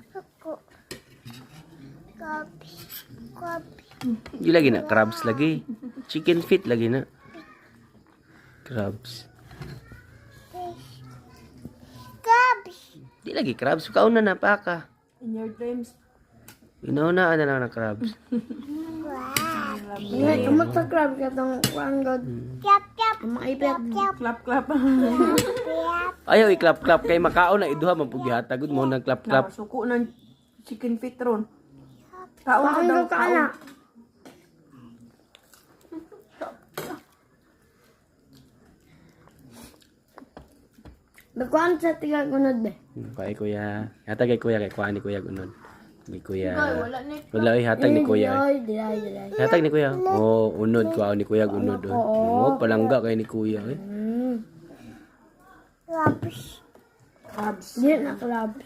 Ako. Crabs. Crabs. Di lagi na, crabs lagi. Chicken feet lagi na. Crabs. Fish. Crabs. Di lagi crabs. Kauna na pa ka. In your dreams. Inaunaan na lang ng crabs. Ngay, kamot sa crab ka itong kuanggod. Clap, clap. Ang mga ipit. Clap, clap. Clap. Ayaw i-clap-clap kay Macao na iduha mapugihatag mo ng clap-clap. Suko ng chicken feet ron. Kaon ka daw, kaon. Nagkuhan sa tiga gunod be. Kay kuya. Hatag kay kuya kay kuha ni kuya gunon. Ni kuya. Wala ni. Wala ay hatag ni kuya. Dilay. Hatag ni kuya. Oh, unod ko ni kuya unod. Oh, palangga kay ni kuya eh. Crabs. Crabs. Di na crabs.